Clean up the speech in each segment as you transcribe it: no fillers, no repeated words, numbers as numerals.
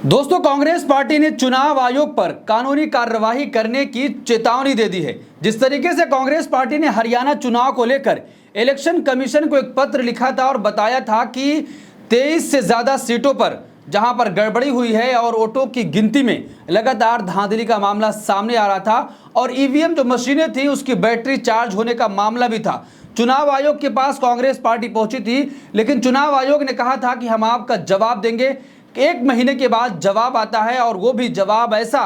दोस्तों, कांग्रेस पार्टी ने चुनाव आयोग पर कानूनी कार्यवाही करने की चेतावनी दे दी है। जिस तरीके से कांग्रेस पार्टी ने हरियाणा चुनाव को लेकर इलेक्शन कमीशन को एक पत्र लिखा था और बताया था कि 23 से ज्यादा सीटों पर जहां पर गड़बड़ी हुई है और वोटों की गिनती में लगातार धांधली का मामला सामने आ रहा था और ईवीएम जो मशीनें थी उसकी बैटरी चार्ज होने का मामला भी था। चुनाव आयोग के पास कांग्रेस पार्टी पहुंची थी, लेकिन चुनाव आयोग ने कहा था कि हम आपका जवाब देंगे। 1 महीने के बाद जवाब आता है और वो भी जवाब ऐसा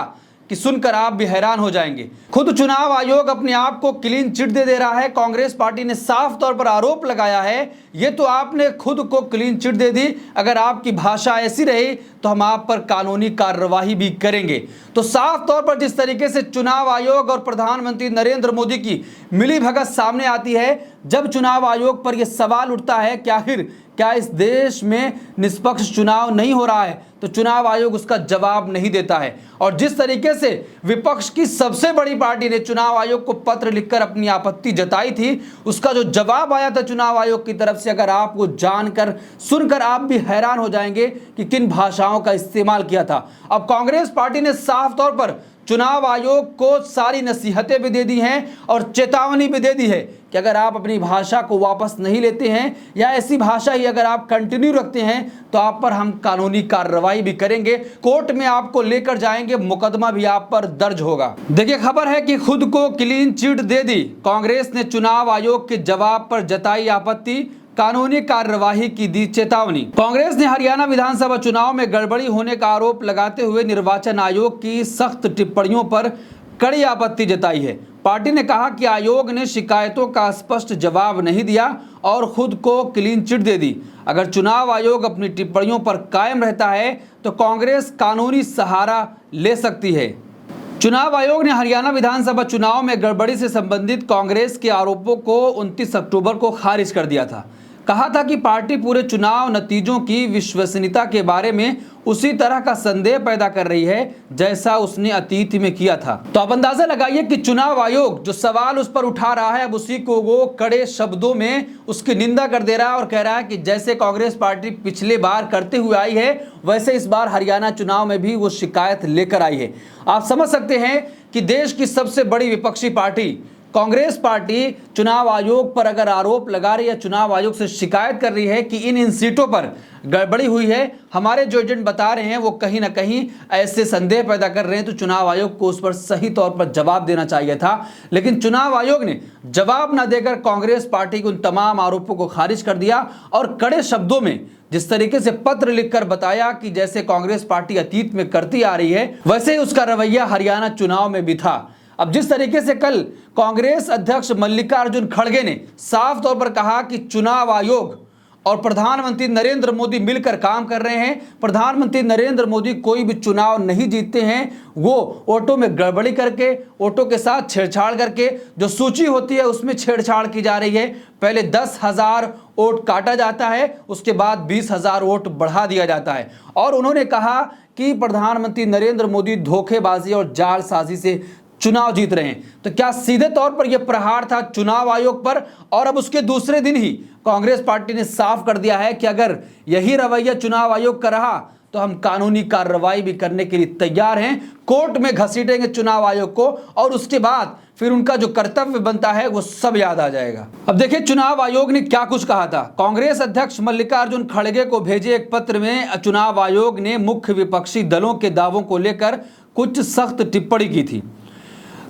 कि सुनकर आप भी हैरान हो जाएंगे। खुद चुनाव आयोग अपने आप को क्लीन चिट दे रहा है। कांग्रेस पार्टी ने साफ तौर पर आरोप लगाया है, ये तो आपने खुद को क्लीन चिट दे दी, अगर आपकी भाषा ऐसी रही तो हम आप पर कानूनी कार्यवाही भी करेंगे। तो साफ तौर पर जिस तरीके से चुनाव आयोग और प्रधानमंत्री नरेंद्र मोदी की मिलीभगत सामने आती है, जब चुनाव आयोग पर यह सवाल उठता है कि आखिर क्या इस देश में निष्पक्ष चुनाव नहीं हो रहा है, तो चुनाव आयोग उसका जवाब नहीं देता है। और जिस तरीके से विपक्ष की सबसे बड़ी पार्टी ने चुनाव आयोग को पत्र लिखकर अपनी आपत्ति जताई थी, उसका जो जवाब आया था चुनाव आयोग की तरफ से, अगर आपको जानकर सुनकर आप भी हैरान हो जाएंगे कि किन भाषाओं का इस्तेमाल किया था। अब कांग्रेस पार्टी ने साफ तौर पर चुनाव आयोग को सारी नसीहतें भी दे दी हैं और चेतावनी भी दे दी है कि अगर आप अपनी भाषा को वापस नहीं लेते हैं या ऐसी भाषा ही अगर आप कंटिन्यू रखते हैं तो आप पर हम कानूनी कार्रवाई भी करेंगे, कोर्ट में आपको लेकर जाएंगे, मुकदमा भी आप पर दर्ज होगा। देखिए, खबर है कि खुद को क्लीन चिट दे दी कांग्रेस ने, चुनाव आयोग के जवाब पर जताई आपत्ति, कानूनी कार्यवाही की दी चेतावनी। कांग्रेस ने हरियाणा विधानसभा चुनाव में गड़बड़ी होने का आरोप लगाते हुए निर्वाचन आयोग की सख्त टिप्पणियों पर कड़ी आपत्ति जताई है। पार्टी ने कहा कि आयोग ने शिकायतों का स्पष्ट जवाब नहीं दिया और खुद को क्लीन चिट दे दी। अगर चुनाव आयोग अपनी टिप्पणियों पर कायम रहता है तो कांग्रेस कानूनी सहारा ले सकती है। चुनाव आयोग ने हरियाणा विधानसभा चुनाव में गड़बड़ी से संबंधित कांग्रेस के आरोपों को 29 अक्टूबर को खारिज कर दिया था। कहा था कि पार्टी पूरे चुनाव नतीजों की विश्वसनीयता के बारे में उसी तरह का संदेह पैदा कर रही है जैसा उसने अतीत में किया था। तो आप अंदाजा लगाइए कि चुनाव आयोग जो सवाल उस पर उठा रहा है, अब उसी को वो कड़े शब्दों में उसकी निंदा कर दे रहा है और कह रहा है कि जैसे कांग्रेस पार्टी पिछले बार करते हुए आई है, वैसे इस बार हरियाणा चुनाव में भी वो शिकायत लेकर आई है। आप समझ सकते हैं कि देश की सबसे बड़ी विपक्षी पार्टी कांग्रेस पार्टी चुनाव आयोग पर अगर आरोप लगा रही है, चुनाव आयोग से शिकायत कर रही है कि इन सीटों पर गड़बड़ी हुई है, हमारे जो एजेंट बता रहे हैं वो कहीं ना कहीं ऐसे संदेह पैदा कर रहे हैं, तो चुनाव आयोग को उस पर सही तौर पर जवाब देना चाहिए था। लेकिन चुनाव आयोग ने जवाब न देकर कांग्रेस पार्टी के उन तमाम आरोपों को खारिज कर दिया और कड़े शब्दों में जिस तरीके से पत्र लिखकर बताया कि जैसे कांग्रेस पार्टी अतीत में करती आ रही है, वैसे ही उसका रवैया हरियाणा चुनाव में भी था। अब जिस तरीके से कल कांग्रेस अध्यक्ष मल्लिकार्जुन खड़गे ने साफ तौर पर कहा कि चुनाव आयोग और प्रधानमंत्री नरेंद्र मोदी मिलकर काम कर रहे हैं, प्रधानमंत्री नरेंद्र मोदी कोई भी चुनाव नहीं जीतते हैं, वो वोटों में गड़बड़ी करके, वोटों के साथ छेड़छाड़ करके, जो सूची होती है उसमें छेड़छाड़ की जा रही है। पहले 10,000 वोट काटा जाता है, उसके बाद 20,000 वोट बढ़ा दिया जाता है। और उन्होंने कहा कि प्रधानमंत्री नरेंद्र मोदी धोखेबाजी और जालसाजी से चुनाव जीत रहे हैं। तो क्या सीधे तौर पर यह प्रहार था चुनाव आयोग पर? और अब उसके दूसरे दिन ही कांग्रेस पार्टी ने साफ कर दिया है कि अगर यही रवैया चुनाव आयोग का रहा तो हम कानूनी कार्रवाई भी करने के लिए तैयार हैं, कोर्ट में घसीटेंगे चुनाव आयोग को और उसके बाद फिर उनका जो कर्तव्य बनता है वो सब याद आ जाएगा। अब देखिए चुनाव आयोग ने क्या कुछ कहा था। कांग्रेस अध्यक्ष मल्लिकार्जुन खड़गे को भेजे एक पत्र में चुनाव आयोग ने मुख्य विपक्षी दलों के दावों को लेकर कुछ सख्त टिप्पणी की थी।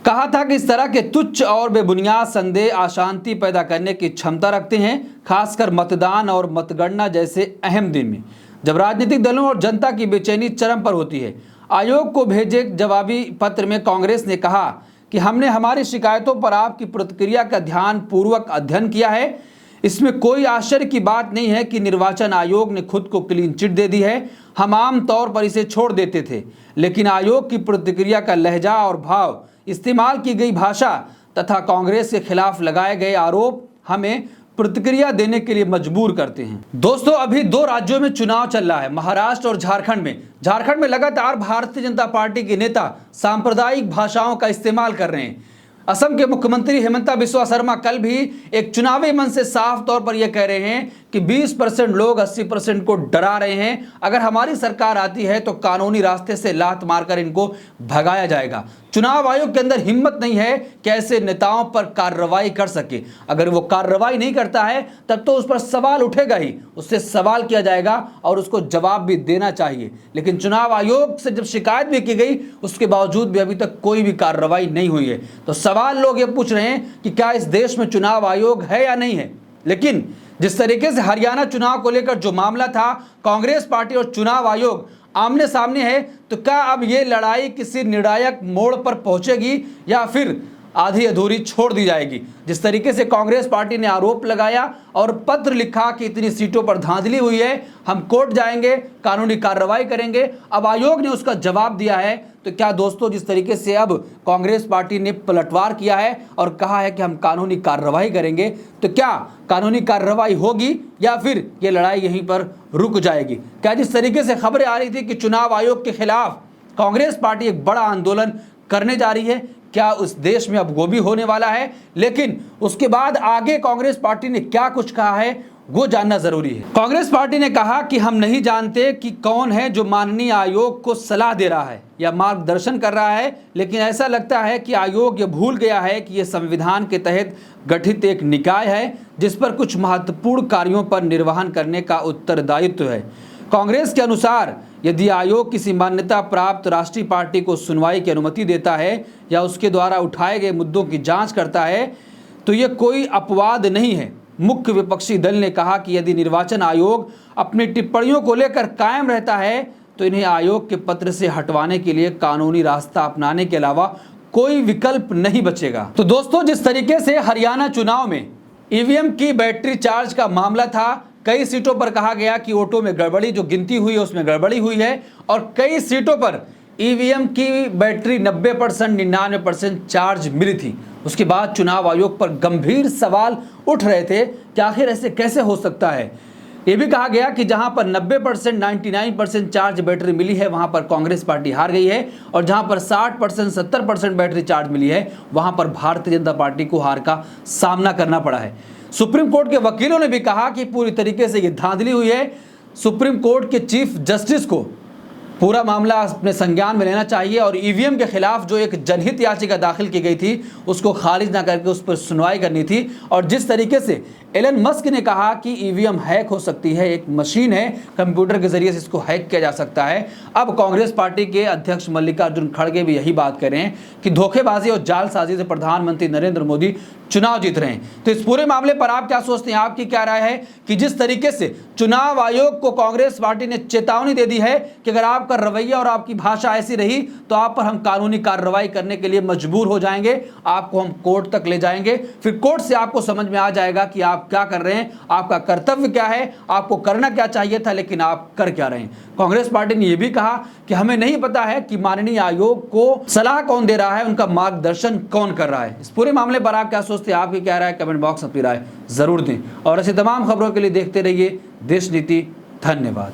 कहा था कि इस तरह के तुच्छ और बेबुनियाद संदेह अशांति पैदा करने की क्षमता रखते हैं, खासकर मतदान और मतगणना जैसे अहम दिन में, जब राजनीतिक दलों और जनता की बेचैनी चरम पर होती है। आयोग को भेजे जवाबी पत्र में कांग्रेस ने कहा कि हमने हमारी शिकायतों पर आपकी प्रतिक्रिया का ध्यानपूर्वक अध्ययन किया है। इसमें कोई आश्चर्य की बात नहीं है कि निर्वाचन आयोग ने खुद को क्लीन चिट दे दी है। हम आम तौर पर इसे छोड़ देते थे, लेकिन आयोग की प्रतिक्रिया का लहजा और भाव, इस्तेमाल की गई भाषा तथा कांग्रेस के खिलाफ लगाए गए आरोप हमें प्रतिक्रिया देने के लिए मजबूर करते हैं। दोस्तों, अभी 2 राज्यों में चुनाव चल रहा है, महाराष्ट्र और झारखंड में लगातार भारतीय जनता पार्टी के नेता सांप्रदायिक भाषाओं का इस्तेमाल कर रहे हैं। असम के मुख्यमंत्री हेमंता बिस्वा शर्मा कल भी एक चुनावी मंच से साफ तौर पर यह कह रहे हैं कि 20% लोग 80% को डरा रहे हैं, अगर हमारी सरकार आती है तो कानूनी रास्ते से लात मारकर इनको भगाया जाएगा। चुनाव आयोग के अंदर हिम्मत नहीं है कि ऐसे नेताओं पर कार्रवाई कर सके। अगर वो कार्रवाई नहीं करता है तब तो उस पर सवाल उठेगा ही, उससे सवाल किया जाएगा और उसको जवाब भी देना चाहिए। लेकिन चुनाव आयोग से जब शिकायत भी की गई उसके बावजूद भी अभी तक कोई भी कार्रवाई नहीं हुई है। तो सवाल लोग ये पूछ रहे हैं कि क्या इस देश में चुनाव आयोग है या नहीं है। लेकिन जिस तरीके से हरियाणा चुनाव को लेकर जो मामला था, कांग्रेस पार्टी और चुनाव आयोग आमने सामने है, तो क्या अब ये लड़ाई किसी निर्णायक मोड़ पर पहुंचेगी या फिर आधी अधूरी छोड़ दी जाएगी। जिस तरीके से कांग्रेस पार्टी ने आरोप लगाया और पत्र लिखा कि इतनी सीटों पर धांधली हुई है, हम कोर्ट जाएंगे, कानूनी कार्रवाई करेंगे, अब आयोग ने उसका जवाब दिया है। तो क्या दोस्तों, जिस तरीके से अब कांग्रेस पार्टी ने पलटवार किया है और कहा है कि हम कानूनी कार्रवाई करेंगे, तो क्या कानूनी कार्रवाई होगी या फिर ये लड़ाई यहीं पर रुक जाएगी। क्या जिस तरीके से खबरें आ रही थी कि चुनाव आयोग के खिलाफ कांग्रेस पार्टी एक बड़ा आंदोलन करने जा रही है, क्या उस देश में अब वो भी होने वाला है। लेकिन उसके बाद आगे कांग्रेस पार्टी ने क्या कुछ कहा है वो जानना जरूरी है। कांग्रेस पार्टी ने कहा कि हम नहीं जानते कि कौन है जो माननीय आयोग को सलाह दे रहा है या मार्गदर्शन कर रहा है, लेकिन ऐसा लगता है कि आयोग ये भूल गया है कि ये संविधान के तहत गठित एक निकाय है जिस पर कुछ महत्वपूर्ण कार्यों पर निर्वहन करने का उत्तरदायित्व है। कांग्रेस के अनुसार यदि आयोग किसी मान्यता प्राप्त राष्ट्रीय पार्टी को सुनवाई की अनुमति देता है या उसके द्वारा उठाए गए मुद्दों की जांच करता है तो ये कोई अपवाद नहीं है। मुख्य विपक्षी दल ने कहा कि यदि निर्वाचन आयोग अपनी टिप्पणियों को लेकर कायम रहता है तो इन्हें आयोग के पत्र से हटवाने के लिए कानूनी रास्ता अपनाने के अलावा कोई विकल्प नहीं बचेगा। तो दोस्तों, जिस तरीके से हरियाणा चुनाव में ईवीएम की बैटरी चार्ज का मामला था, कई सीटों पर कहा गया कि वोटों में गड़बड़ी, जो गिनती हुई है उसमें गड़बड़ी हुई है, और कई सीटों पर ईवीएम की बैटरी 90% 99% चार्ज मिली थी। उसके बाद चुनाव आयोग पर गंभीर सवाल उठ रहे थे कि आखिर ऐसे कैसे हो सकता है। ये भी कहा गया कि जहां पर 90% 99% चार्ज बैटरी मिली है वहां पर कांग्रेस पार्टी हार गई है, और जहां पर 60% 70% बैटरी चार्ज मिली है वहां पर भारतीय जनता पार्टी को हार का सामना करना पड़ा है। सुप्रीम कोर्ट के वकीलों ने भी कहा कि पूरी तरीके से ये धांधली हुई है। सुप्रीम कोर्ट के चीफ जस्टिस को पूरा मामला अपने संज्ञान में लेना चाहिए और ईवीएम के खिलाफ जो एक जनहित याचिका दाखिल की गई थी उसको खारिज ना करके उस पर सुनवाई करनी थी। और जिस तरीके से एलन मस्क ने कहा कि ईवीएम हैक हो सकती है, एक मशीन है, कंप्यूटर के जरिए से इसको हैक किया जा सकता है। अब कांग्रेस पार्टी के अध्यक्ष मल्लिकार्जुन खड़गे भी यही बात कर रहे हैं कि धोखेबाजी और जालसाजी से प्रधानमंत्री नरेंद्र मोदी चुनाव जीत रहे हैं। तो इस पूरे मामले पर आप क्या सोचते हैं, आपकी क्या राय है कि जिस तरीके से चुनाव आयोग को कांग्रेस पार्टी ने चेतावनी दे दी है कि अगर आपका रवैया और आपकी भाषा ऐसी रही तो आप पर हम कानूनी कार्रवाई करने के लिए मजबूर हो जाएंगे, आपको हम कोर्ट तक ले जाएंगे, फिर कोर्ट से आपको समझ में आ जाएगा कि आप क्या कर रहे हैं, आपका कर्तव्य क्या है, आपको करना क्या चाहिए था लेकिन आप कर क्या रहे हैं। कांग्रेस पार्टी ने यह भी कहा कि हमें नहीं पता है कि माननीय आयोग को सलाह कौन दे रहा है, उनका मार्गदर्शन कौन कर रहा है। इस पूरे मामले पर आप क्या सोचते हैं, आपकी क्या राय है, कमेंट बॉक्स में अपनी राय जरूर दें। और ऐसी तमाम खबरों के लिए देखते रहिए देश नीति। धन्यवाद।